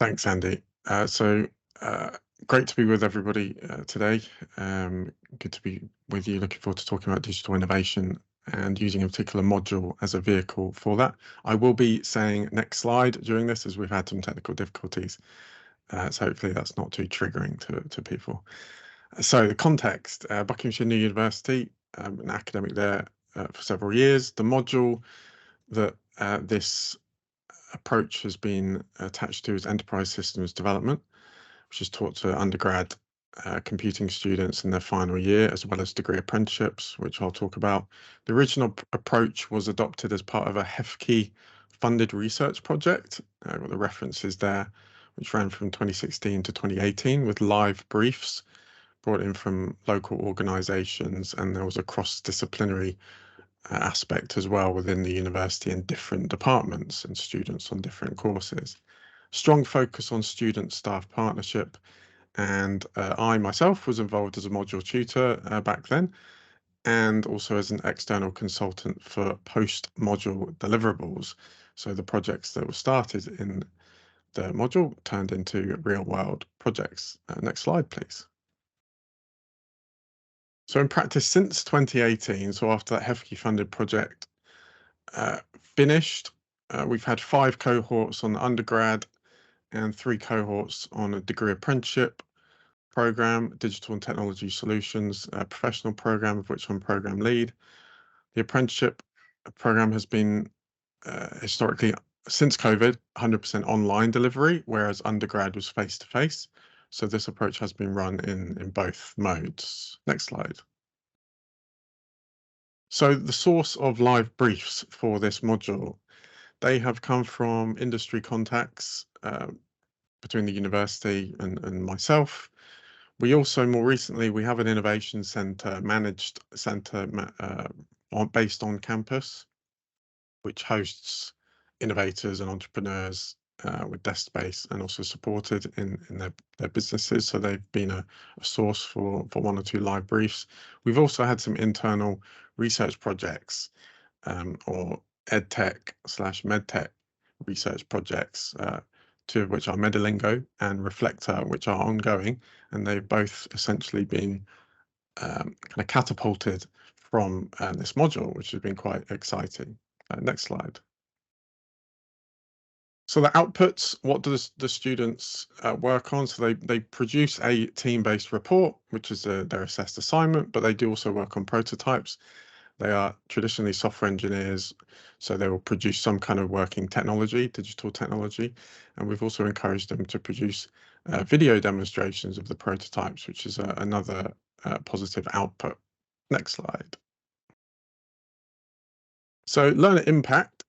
Thanks, Andy. Uh, Great to be with everybody today. Good to be with you. Looking forward to talking about digital innovation and using a particular module as a vehicle for that. I will be saying next slide during this as we've had some technical difficulties. So hopefully that's not too triggering to people. So the context, Buckinghamshire New University, an academic there for several years. The module that this approach has been attached to is enterprise systems development, which is taught to undergrad computing students in their final year, as well as degree apprenticeships, which I'll talk about. The original approach was adopted as part of a HEFKey funded research project. Got the references there, which ran from 2016 to 2018 with live briefs brought in from local organisations, and there was a cross-disciplinary aspect as well within the university in different departments and students on different courses. Strong focus on student-staff partnership, and I myself was involved as a module tutor back then, and also as an external consultant for post-module deliverables. So the projects that were started in the module turned into real-world projects. Next slide, please. So in practice, since 2018, so after that HEFKey funded project finished, we've had 5 cohorts on the undergrad and 3 cohorts on a degree apprenticeship program, digital and technology solutions, professional program of which I'm program lead. The apprenticeship program has been historically, since COVID, 100% online delivery, whereas undergrad was face-to-face. So this approach has been run in both modes. Next slide. So the source of live briefs for this module, they have come from industry contacts between the university and myself. We also, more recently, we have an innovation centre, managed centre based on campus, which hosts innovators and entrepreneurs with desk space and also supported in their businesses. So they've been a source for 1 or 2 live briefs. We've also had some internal research projects or edtech/medtech research projects, 2 of which are Medilingo and Reflector, which are ongoing, and they've both essentially been kind of catapulted from this module, which has been quite exciting. Next slide. So the outputs, what do the students work on? So they produce a team-based report, which is their assessed assignment, but they do also work on prototypes. They are traditionally software engineers, so they will produce some kind of working technology, digital technology, and we've also encouraged them to produce video demonstrations of the prototypes, which is another positive output. Next slide. So learner impact.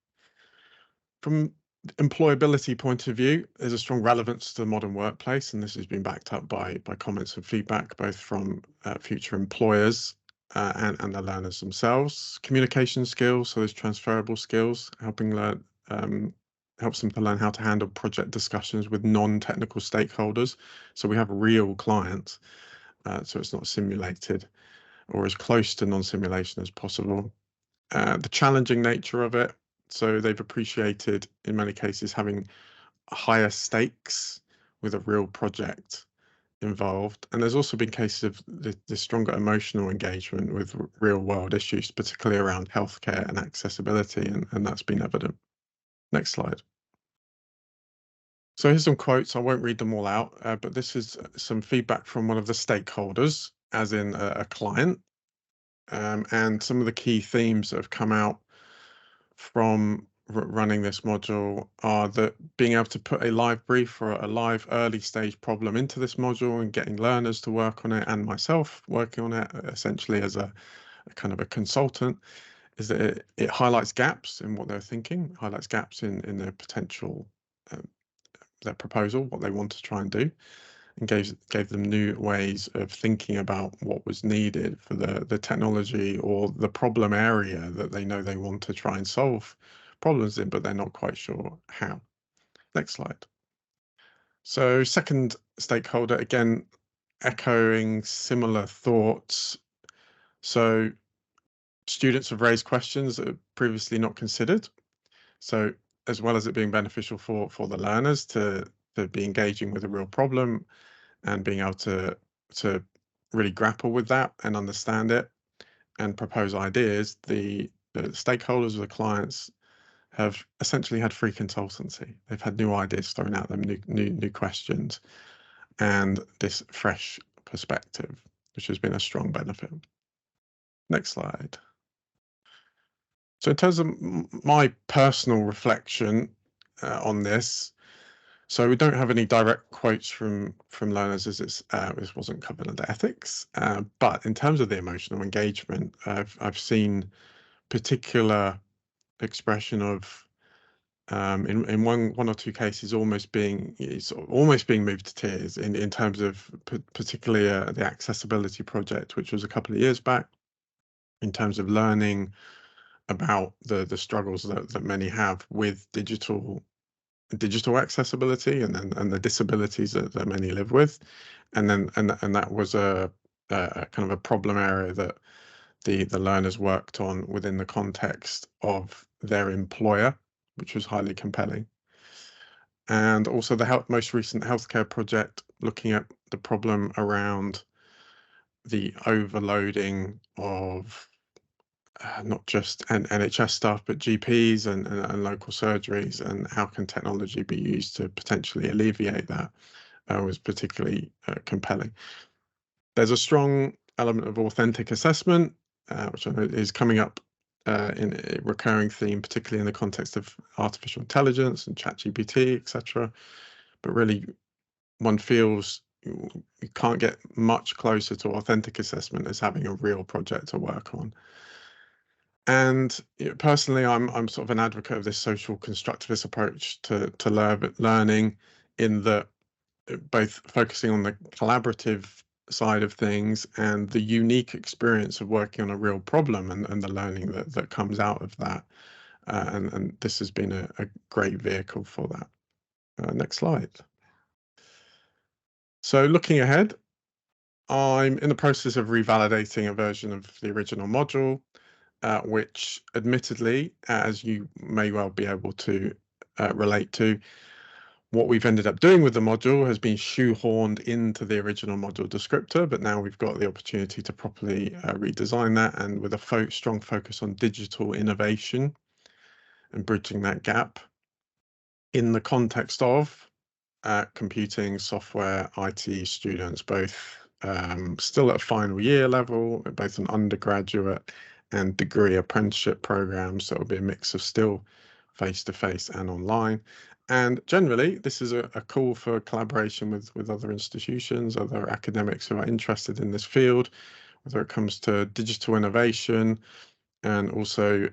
From employability point of view, there's a strong relevance to the modern workplace, and this has been backed up by comments and feedback both from future employers and the learners themselves. Communication skills, so there's transferable skills, helps them to learn how to handle project discussions with non-technical stakeholders. So we have real clients, so it's not simulated or as close to non-simulation as possible. The challenging nature of it, so they've appreciated in many cases having higher stakes with a real project involved, and there's also been cases of the stronger emotional engagement with real world issues, particularly around healthcare and accessibility, and that's been evident. Next slide. So here's some quotes. I won't read them all out, but this is some feedback from one of the stakeholders, as in a client, and some of the key themes that have come out from running this module are that being able to put a live brief or a live early stage problem into this module and getting learners to work on it, and myself working on it essentially as a kind of a consultant, is that it highlights gaps in what they're thinking, highlights gaps in their potential, their proposal, what they want to try and do, and gave them new ways of thinking about what was needed for the technology or the problem area that they know they want to try and solve problems in, but they're not quite sure how. Next slide. So second stakeholder, again, echoing similar thoughts. So students have raised questions that are previously not considered. So as well as it being beneficial for the learners to to be engaging with a real problem and being able to really grapple with that and understand it and propose ideas, the stakeholders, the clients, have essentially had free consultancy. They've had new ideas thrown at them, new questions, and this fresh perspective, which has been a strong benefit. Next slide. So in terms of my personal reflection on this, so we don't have any direct quotes from learners, as this wasn't covered under ethics. But in terms of the emotional engagement, I've seen particular expression of in one or two cases almost being moved to tears in terms of particularly the accessibility project, which was a couple of years back, in terms of learning about the struggles that many have with digital accessibility and the disabilities that many live with, and that was a kind of a problem area that the learners worked on within the context of their employer, which was highly compelling. And also the most recent healthcare project, looking at the problem around the overloading of not just NHS staff, but GPs and local surgeries, and how can technology be used to potentially alleviate that, was particularly compelling. There's a strong element of authentic assessment, which I know is coming up in a recurring theme, particularly in the context of artificial intelligence and ChatGPT, etc. But really, one feels you can't get much closer to authentic assessment as having a real project to work on. And personally, I'm sort of an advocate of this social constructivist approach to learning, in that both focusing on the collaborative side of things and the unique experience of working on a real problem and the learning that comes out of that. And this has been a great vehicle for that. Next slide. So looking ahead, I'm in the process of revalidating a version of the original module, which admittedly, as you may well be able to relate to, what we've ended up doing with the module has been shoehorned into the original module descriptor, but now we've got the opportunity to properly redesign that, and with a strong focus on digital innovation and bridging that gap in the context of computing, software, IT students, both still at final year level, both an undergraduate and degree apprenticeship programs. So it'll be a mix of still face-to-face and online. And generally, this is a call for collaboration with other institutions, other academics who are interested in this field, whether it comes to digital innovation and also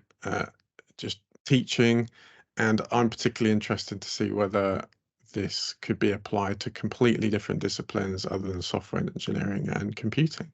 just teaching. And I'm particularly interested to see whether this could be applied to completely different disciplines other than software engineering and computing.